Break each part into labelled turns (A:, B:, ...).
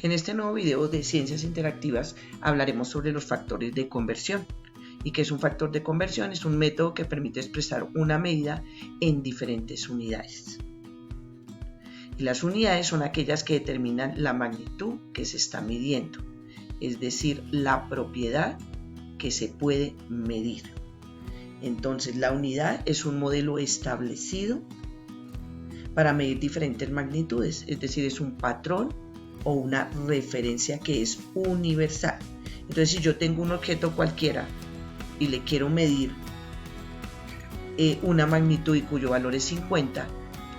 A: En este nuevo video de Ciencias Interactivas hablaremos sobre los factores de conversión. ¿Y qué es un factor de conversión? Es un método que permite expresar una medida en diferentes unidades. Y las unidades son aquellas que determinan la magnitud que se está midiendo, es decir, la propiedad que se puede medir. Entonces, la unidad es un modelo establecido para medir diferentes magnitudes, es decir, es un patrón o una referencia que es universal. Entonces, si yo tengo un objeto cualquiera y le quiero medir una magnitud y cuyo valor es 50,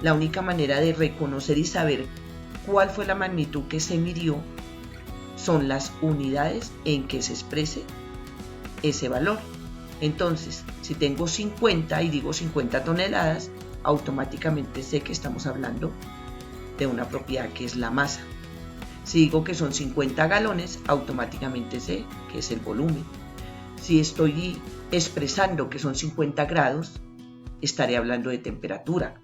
A: la única manera de reconocer y saber cuál fue la magnitud que se midió son las unidades en que se exprese ese valor. Entonces, si tengo 50 y digo 50 toneladas, automáticamente sé que estamos hablando de una propiedad que es la masa. Si digo que son 50 galones, automáticamente sé que es el volumen. Si estoy expresando que son 50 grados, estaré hablando de temperatura.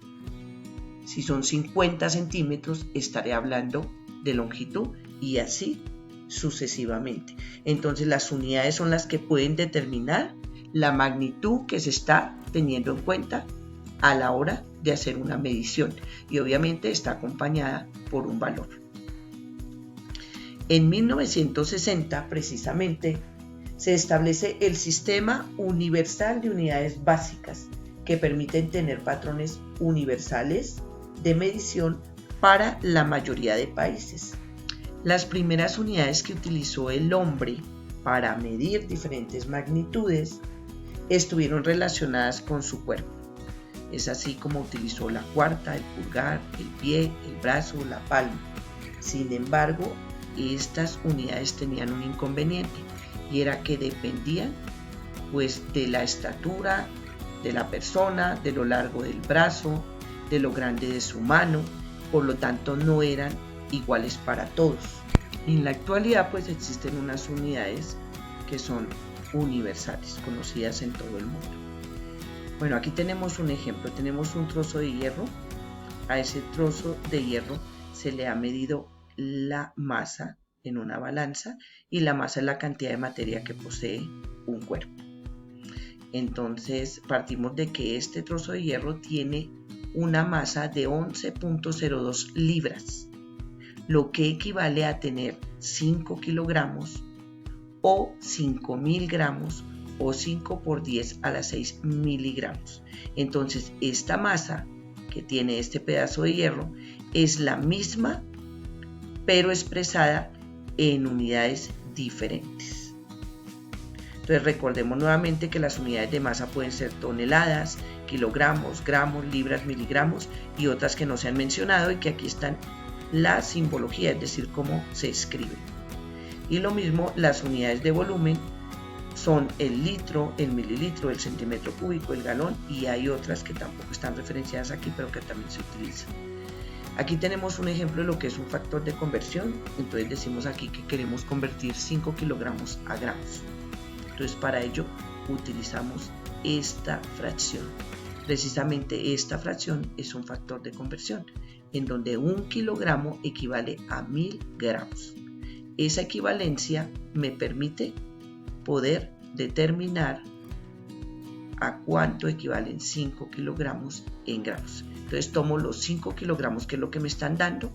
A: Si son 50 centímetros, estaré hablando de longitud y así sucesivamente. Entonces, las unidades son las que pueden determinar la magnitud que se está teniendo en cuenta a la hora de hacer una medición, y obviamente está acompañada por un valor. En 1960, precisamente, se establece el Sistema Universal de Unidades Básicas, que permiten tener patrones universales de medición para la mayoría de países. Las primeras unidades que utilizó el hombre para medir diferentes magnitudes estuvieron relacionadas con su cuerpo. Es así como utilizó la cuarta, el pulgar, el pie, el brazo, la palma. Sin embargo, estas unidades tenían un inconveniente, y era que dependían de la estatura de la persona, de lo largo del brazo, de lo grande de su mano, por lo tanto no eran iguales para todos. En la actualidad existen unas unidades que son universales, conocidas en todo el mundo. Bueno, aquí tenemos un ejemplo, tenemos un trozo de hierro. A ese trozo de hierro se le ha medido la masa en una balanza, y la masa es la cantidad de materia que posee un cuerpo. Entonces, partimos de que este trozo de hierro tiene una masa de 11.02 libras, lo que equivale a tener 5 kilogramos o 5.000 gramos o 5 por 10 a la 6 miligramos. Entonces, esta masa que tiene este pedazo de hierro es la misma, pero expresada en unidades diferentes. Entonces, recordemos nuevamente que las unidades de masa pueden ser toneladas, kilogramos, gramos, libras, miligramos y otras que no se han mencionado, y que aquí están la simbología, es decir, cómo se escribe. Y lo mismo, las unidades de volumen son el litro, el mililitro, el centímetro cúbico, el galón, y hay otras que tampoco están referenciadas aquí, pero que también se utilizan. Aquí tenemos un ejemplo de lo que es un factor de conversión. Entonces decimos aquí que queremos convertir 5 kilogramos a gramos. Entonces, para ello utilizamos esta fracción. Precisamente esta fracción es un factor de conversión, en donde 1 kilogramo equivale a 1000 gramos. Esa equivalencia me permite poder determinar a cuánto equivalen 5 kilogramos en gramos. Entonces tomo los 5 kilogramos, que es lo que me están dando,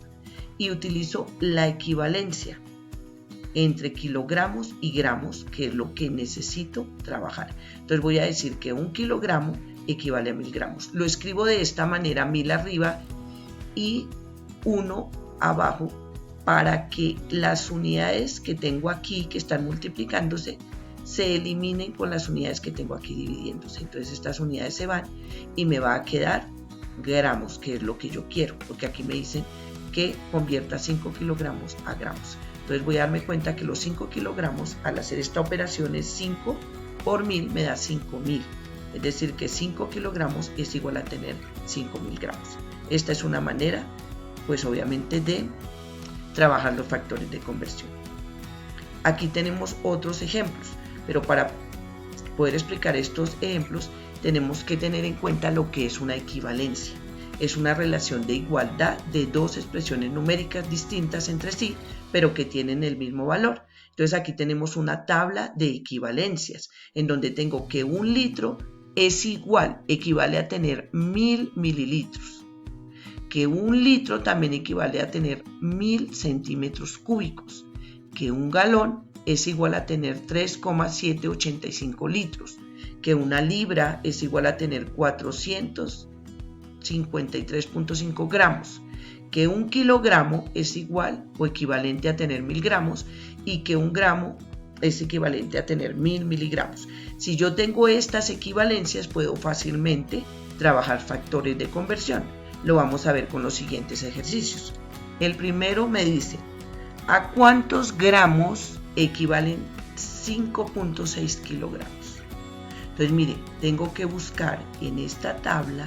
A: y utilizo la equivalencia entre kilogramos y gramos, que es lo que necesito trabajar. Entonces voy a decir que 1 kilogramo equivale a 1000 gramos. Lo escribo de esta manera, 1000 arriba y 1 abajo, para que las unidades que tengo aquí, que están multiplicándose, se eliminen con las unidades que tengo aquí dividiéndose. Entonces estas unidades se van y me va a quedar gramos, que es lo que yo quiero, porque aquí me dicen que convierta 5 kilogramos a gramos. Entonces voy a darme cuenta que los 5 kilogramos, al hacer esta operación, es 5 por 1000, me da 5000. Es decir, que 5 kilogramos es igual a tener 5000 gramos. Esta es una manera, obviamente, de trabajar los factores de conversión. Aquí tenemos otros ejemplos, pero para poder explicar estos ejemplos tenemos que tener en cuenta lo que es una equivalencia. Es una relación de igualdad de dos expresiones numéricas distintas entre sí, pero que tienen el mismo valor. Entonces aquí tenemos una tabla de equivalencias, en donde tengo que 1 litro es igual, equivale a tener 1000 mililitros, que 1 litro también equivale a tener 1000 centímetros cúbicos, que 1 galón es igual a tener 3,785 litros, que 1 libra es igual a tener 453.5 gramos, que 1 kilogramo es igual o equivalente a tener 1000 gramos y que 1 gramo es equivalente a tener 1000 miligramos. Si yo tengo estas equivalencias, puedo fácilmente trabajar factores de conversión. Lo vamos a ver con los siguientes ejercicios. El primero me dice, ¿a cuántos gramos equivalen 5.6 kilogramos? Entonces, mire, tengo que buscar en esta tabla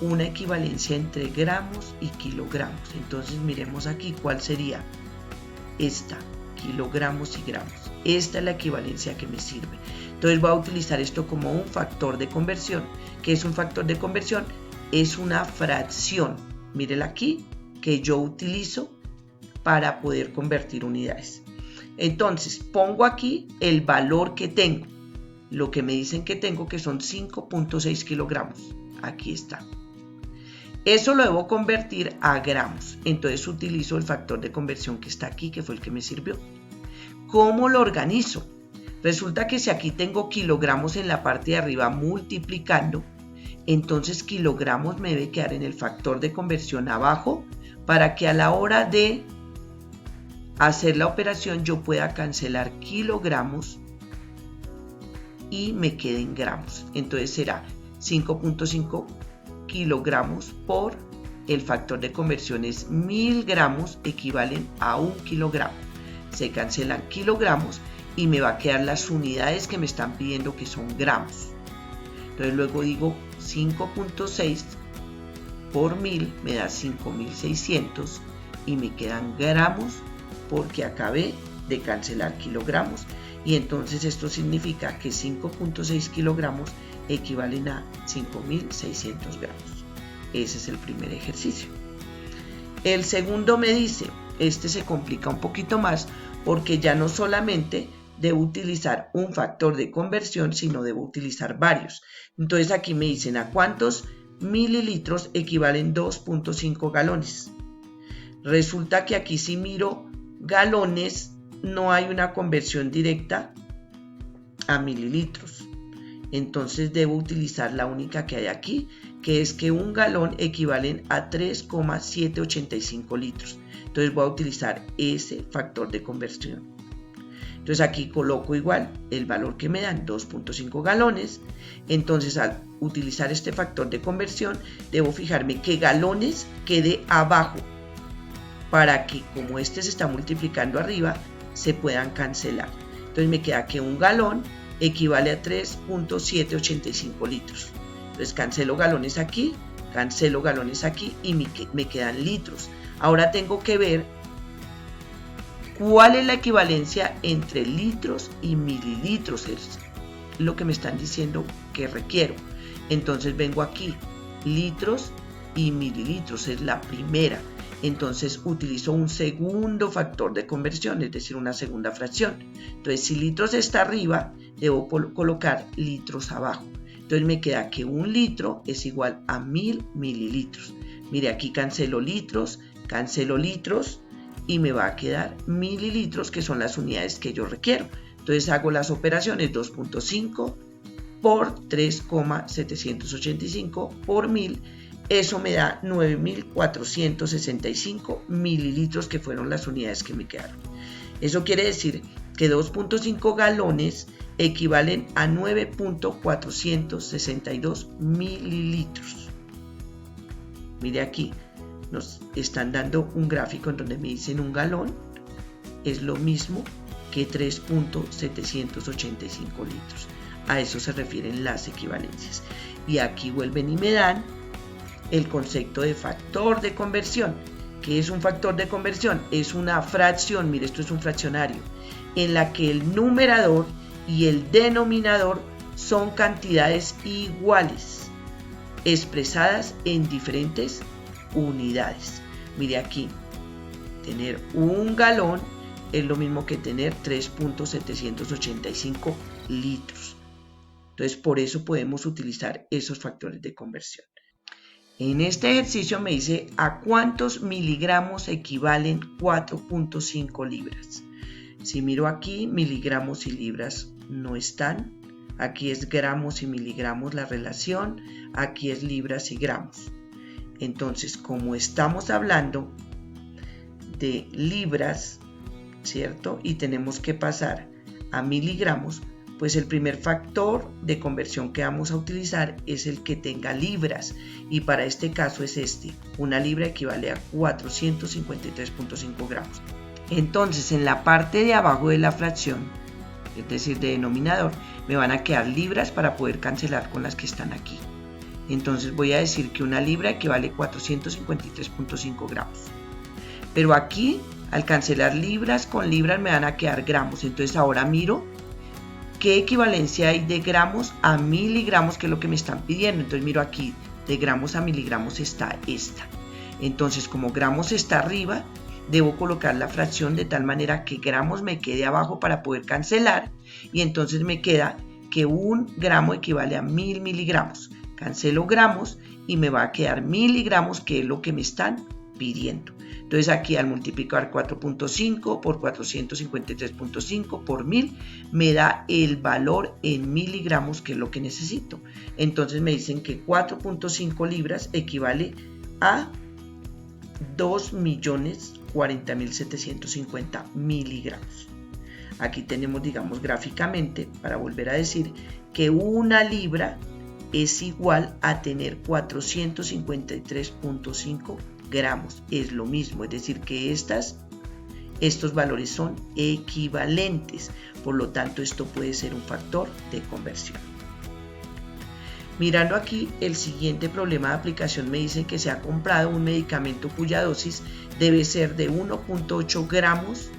A: una equivalencia entre gramos y kilogramos. Entonces, miremos aquí cuál sería esta, kilogramos y gramos. Esta es la equivalencia que me sirve. Entonces voy a utilizar esto como un factor de conversión. ¿Qué es un factor de conversión? Es una fracción, mírela aquí, que yo utilizo para poder convertir unidades. Entonces pongo aquí el valor que tengo, lo que me dicen que tengo, que son 5.6 kilogramos. Aquí está. Eso lo debo convertir a gramos. Entonces utilizo el factor de conversión que está aquí, que fue el que me sirvió. ¿Cómo lo organizo? Resulta que si aquí tengo kilogramos en la parte de arriba multiplicando, entonces kilogramos me debe quedar en el factor de conversión abajo para que a la hora de hacer la operación yo pueda cancelar kilogramos y me queden gramos. Entonces será 5.5 kilogramos por el factor de conversión es 1000 gramos equivalen a 1 kilogramo. Se cancelan kilogramos y me va a quedar las unidades que me están pidiendo, que son gramos. Entonces luego digo 5.6 por 1000 me da 5600 y me quedan gramos porque acabé de cancelar kilogramos, y entonces esto significa que 5.6 kilogramos equivalen a 5600 gramos. Ese es el primer ejercicio. El segundo me dice, este se complica un poquito más porque ya no solamente debo utilizar un factor de conversión, sino debo utilizar varios. Entonces aquí me dicen a cuántos mililitros equivalen 2.5 galones. Resulta que aquí si miro galones no hay una conversión directa a mililitros. Entonces debo utilizar la única que hay aquí, que es que 1 galón equivalen a 3,785 litros. Entonces voy a utilizar ese factor de conversión. Entonces aquí coloco igual el valor que me dan, 2.5 galones. Entonces al utilizar este factor de conversión, debo fijarme que galones quede abajo, para que como este se está multiplicando arriba, se puedan cancelar. Entonces me queda que 1 galón equivale a 3.785 litros. Entonces cancelo galones aquí y me quedan litros. Ahora tengo que ver cuál es la equivalencia entre litros y mililitros. Es lo que me están diciendo que requiero. Entonces vengo aquí, litros y mililitros es la primera. Entonces utilizo un segundo factor de conversión, es decir, una segunda fracción. Entonces si litros está arriba, debo colocar litros abajo. Entonces me queda que 1 litro es igual a 1000 mililitros. Mire, aquí cancelo litros y me va a quedar mililitros, que son las unidades que yo requiero. Entonces hago las operaciones 2.5 por 3,785 por 1000. Eso me da 9465 mililitros, que fueron las unidades que me quedaron. Eso quiere decir que 2.5 galones equivalen a 9.462 mililitros. Mire aquí, nos están dando un gráfico en donde me dicen 1 galón es lo mismo que 3.785 litros. A eso se refieren las equivalencias. Y aquí vuelven y me dan el concepto de factor de conversión. ¿Qué es un factor de conversión? Es una fracción, mire, esto es un fraccionario, en la que el numerador y el denominador son cantidades iguales, expresadas en diferentes unidades. Mire aquí, Tener un galón es lo mismo que tener 3.785 litros. Entonces, por eso podemos utilizar esos factores de conversión. En este ejercicio me dice a cuántos miligramos equivalen 4.5 libras. Si miro aquí, miligramos y libras no están. Aquí es gramos y miligramos la relación. Aquí es libras y gramos. Entonces, como estamos hablando de libras, ¿cierto? Y tenemos que pasar a miligramos, pues el primer factor de conversión que vamos a utilizar es el que tenga libras, y para este caso es este. Una libra equivale a 453.5 gramos. Entonces, en la parte de abajo de la fracción, es decir, de denominador, me van a quedar libras para poder cancelar con las que están aquí. Entonces voy a decir que una libra equivale a 453.5 gramos. Pero aquí, al cancelar libras con libras, me van a quedar gramos. Entonces ahora miro qué equivalencia hay de gramos a miligramos, que es lo que me están pidiendo. Entonces miro aquí, de gramos a miligramos está esta. Entonces, como gramos está arriba, debo colocar la fracción de tal manera que gramos me quede abajo para poder cancelar. Y entonces me queda que un gramo equivale a 1000 miligramos. Cancelo gramos y me va a quedar miligramos, que es lo que me están pidiendo. Entonces aquí, al multiplicar 4.5 por 453.5 por 1000, me da el valor en miligramos, que es lo que necesito. Entonces me dicen que 4.5 libras equivale a 2.040.750 miligramos. Aquí tenemos, digamos, gráficamente, para volver a decir que una libra es igual a tener 453.5 gramos. Es lo mismo, es decir, que estos valores son equivalentes. Por lo tanto, esto puede ser un factor de conversión. Mirando aquí, el siguiente problema de aplicación me dice que se ha comprado un medicamento cuya dosis debe ser de 1.8 gramos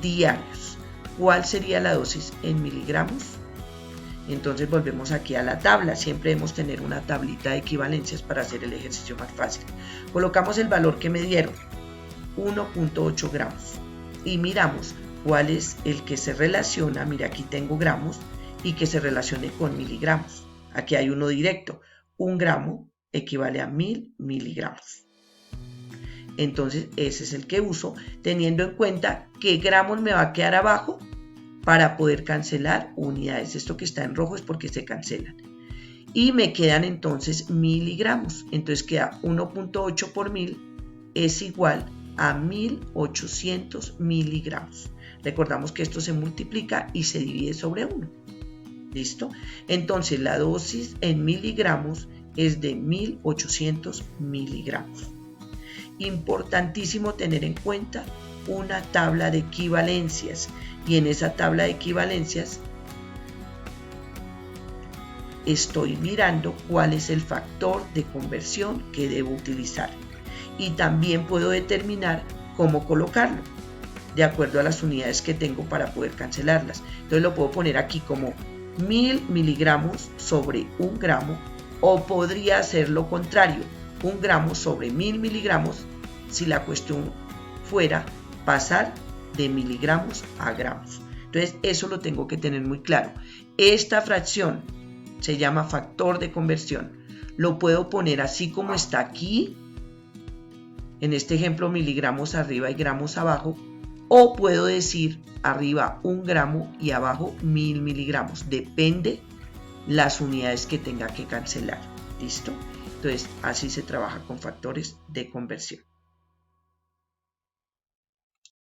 A: diarios. ¿Cuál sería la dosis en miligramos? Entonces volvemos aquí a la tabla. Siempre debemos tener una tablita de equivalencias para hacer el ejercicio más fácil. Colocamos el valor que me dieron, 1.8 gramos, y miramos cuál es el que se relaciona. Mira, aquí tengo gramos, y que se relacione con miligramos. Aquí hay uno directo. Un gramo equivale a 1000 miligramos. Entonces ese es el que uso, teniendo en cuenta que gramos me va a quedar abajo para poder cancelar unidades. Esto que está en rojo es porque se cancelan. Y me quedan entonces miligramos. Entonces queda 1.8 por 1000 es igual a 1800 miligramos. Recordamos que esto se multiplica y se divide sobre 1. ¿Listo? Entonces la dosis en miligramos es de 1800 miligramos. Importantísimo tener en cuenta una tabla de equivalencias, y en esa tabla de equivalencias estoy mirando cuál es el factor de conversión que debo utilizar, y también puedo determinar cómo colocarlo de acuerdo a las unidades que tengo para poder cancelarlas. Entonces lo puedo poner aquí como 1000 miligramos sobre 1 gramo, o podría hacer lo contrario, 1 gramo sobre 1000 miligramos, si la cuestión fuera pasar de miligramos a gramos. Entonces eso lo tengo que tener muy claro. Esta fracción se llama factor de conversión. Lo puedo poner así como está aquí, en este ejemplo miligramos arriba y gramos abajo, o puedo decir arriba 1 gramo y abajo 1000 miligramos. Depende las unidades que tenga que cancelar. ¿Listo? Entonces así se trabaja con factores de conversión.